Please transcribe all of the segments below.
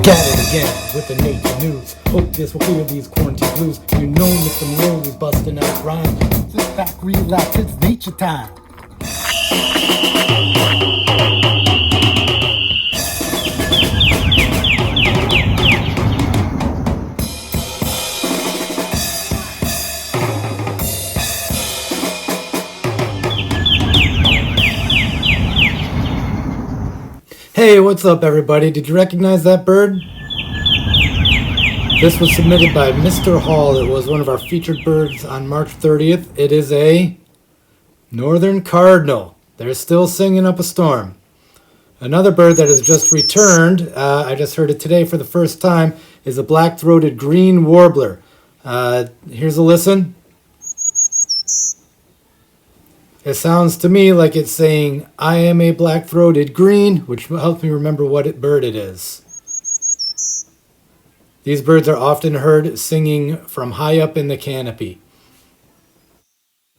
Got it again with the nature news. Hope this will clear these quarantine blues. You know Mr. Maloney's busting out rhymes. Sit back, relax, it's nature time. Hey, what's up everybody? Did you recognize that bird? This was submitted by Mr. Hall. It was one of our featured birds on March 30th. It is a northern cardinal. They're still singing up a storm. Another bird that has just returned, I just heard it today for the first time, is a black-throated green warbler. Here's a listen. It sounds to me like it's saying, I am a black-throated green, which helps me remember what bird it is. These birds are often heard singing from high up in the canopy.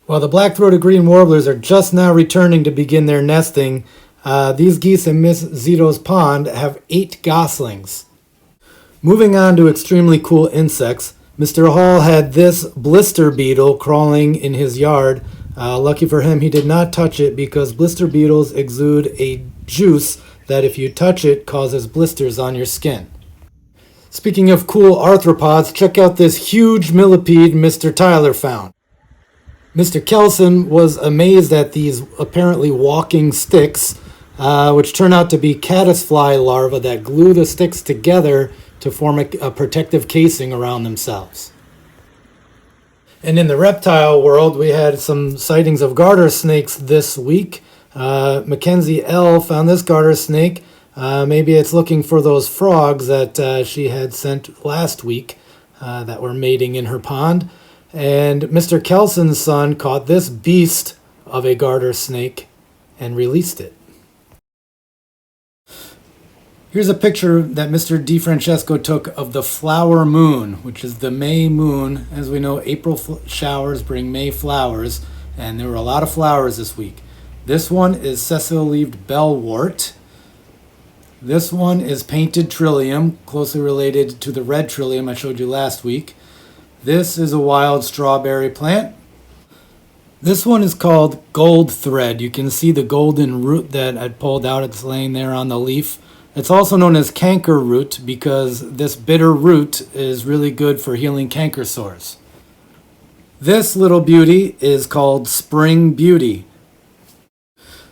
While the black-throated green warblers are just now returning to begin their nesting, these geese in Miss Zito's pond have 8 goslings. Moving on to extremely cool insects, Mr. Hall had this blister beetle crawling in his yard. Lucky for him, he did not touch it because blister beetles exude a juice that if you touch it causes blisters on your skin. Speaking of cool arthropods, check out this huge millipede Mr. Tyler found. Mr. Kelson was amazed at these apparently walking sticks, which turn out to be caddisfly larvae that glue the sticks together to form a protective casing around themselves. And in the reptile world, we had some sightings of garter snakes this week. Mackenzie L. found this garter snake. Maybe it's looking for those frogs that she had sent last week that were mating in her pond. And Mr. Kelson's son caught this beast of a garter snake and released it. Here's a picture that Mr. DeFrancesco took of the flower moon, which is the May moon. As we know, April showers bring May flowers, and there were a lot of flowers this week. This one is sessile-leaved bellwort. This one is painted trillium, closely related to the red trillium I showed you last week. This is a wild strawberry plant. This one is called gold thread. You can see the golden root that I pulled out. It's laying there on the leaf. It's also known as canker root because this bitter root is really good for healing canker sores. This little beauty is called spring beauty.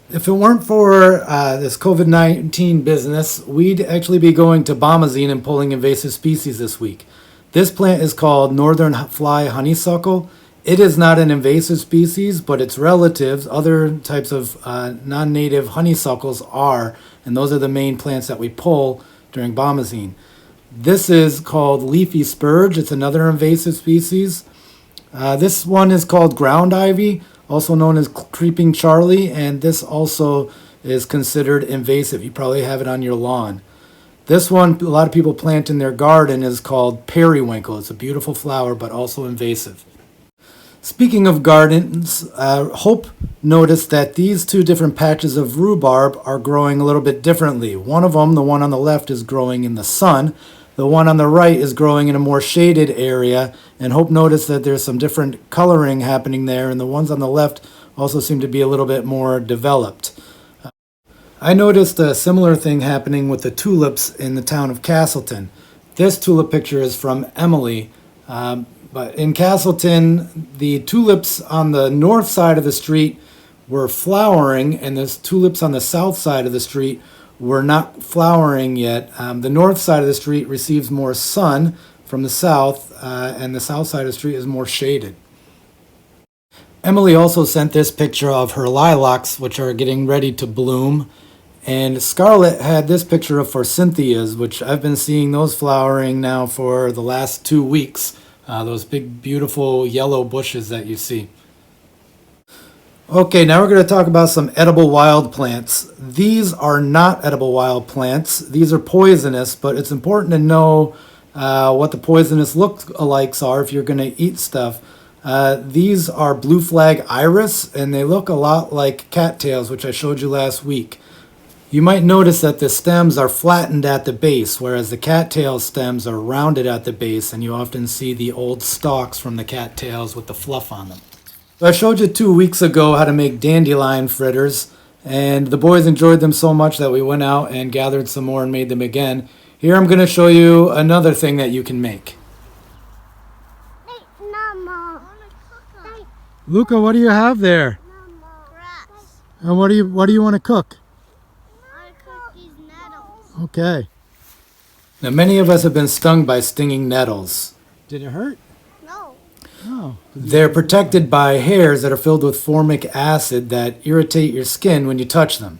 If it weren't for this COVID-19 business, we'd actually be going to Bombazine and pulling invasive species this week. This plant is called northern fly honeysuckle. It is not an invasive species, but its relatives, other types of non-native honeysuckles are, and those are the main plants that we pull during Bombazine. This is called leafy spurge. It's another invasive species. This one is called ground ivy, also known as creeping Charlie, and this also is considered invasive. You probably have it on your lawn. This one, a lot of people plant in their garden, is called periwinkle. It's a beautiful flower, but also invasive. Speaking of gardens, Hope noticed that these 2 different patches of rhubarb are growing a little bit differently. One of them, the one on the left, is growing in the sun. The one on the right is growing in a more shaded area, and Hope noticed that there's some different coloring happening there, and the ones on the left also seem to be a little bit more developed. I noticed a similar thing happening with the tulips in the town of Castleton. This tulip picture is from Emily, but in Castleton, the tulips on the north side of the street were flowering, and the tulips on the south side of the street were not flowering yet. The north side of the street receives more sun from the south, and the south side of the street is more shaded. Emily also sent this picture of her lilacs, which are getting ready to bloom. And Scarlett had this picture of forsythias, which I've been seeing those flowering now for the last 2 weeks. Those big, beautiful yellow bushes that you see. Okay, now we're going to talk about some edible wild plants. These are not edible wild plants. These are poisonous, but it's important to know what the poisonous lookalikes are if you're going to eat stuff. These are blue flag iris, and they look a lot like cattails, which I showed you last week. You might notice that the stems are flattened at the base, whereas the cattail stems are rounded at the base, and you often see the old stalks from the cattails with the fluff on them. So I showed you 2 weeks ago how to make dandelion fritters, and the boys enjoyed them so much that we went out and gathered some more and made them again. Here I'm going to show you another thing that you can make. Luca, what do you have there? Grass. And what do you want to cook? I cook these nettles. Okay. Now many of us have been stung by stinging nettles. Did it hurt? No. No. They're protected by hairs that are filled with formic acid that irritate your skin when you touch them.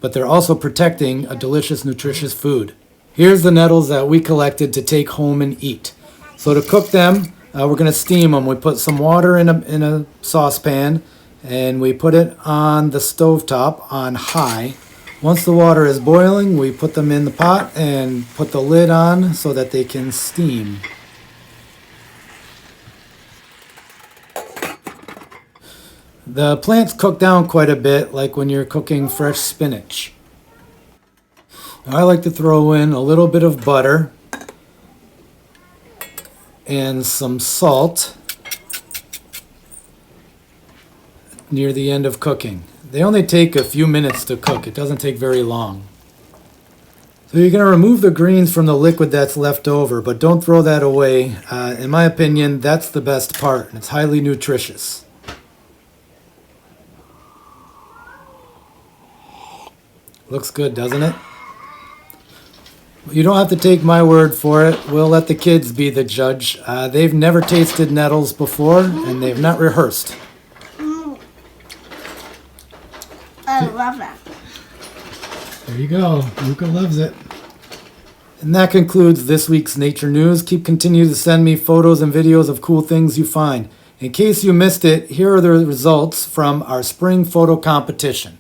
But they're also protecting a delicious, nutritious food. Here's the nettles that we collected to take home and eat. So to cook them, we're going to steam them. We put some water in a saucepan, and we put it on the stovetop on high. Once the water is boiling, we put them in the pot and put the lid on so that they can steam. The plants cook down quite a bit, like when you're cooking fresh spinach. Now, I like to throw in a little bit of butter and some salt near the end of cooking. They only take a few minutes to cook. It doesn't take very long. So you're going to remove the greens from the liquid that's left over, but don't throw that away. In my opinion, that's the best part, and it's highly nutritious. Looks good, doesn't it? You don't have to take my word for it. We'll let the kids be the judge. They've never tasted nettles before, and they've not rehearsed. I love that. There you go. Luca loves it. And that concludes this week's Nature News. Continue to send me photos and videos of cool things you find. In case you missed it, here are the results from our spring photo competition.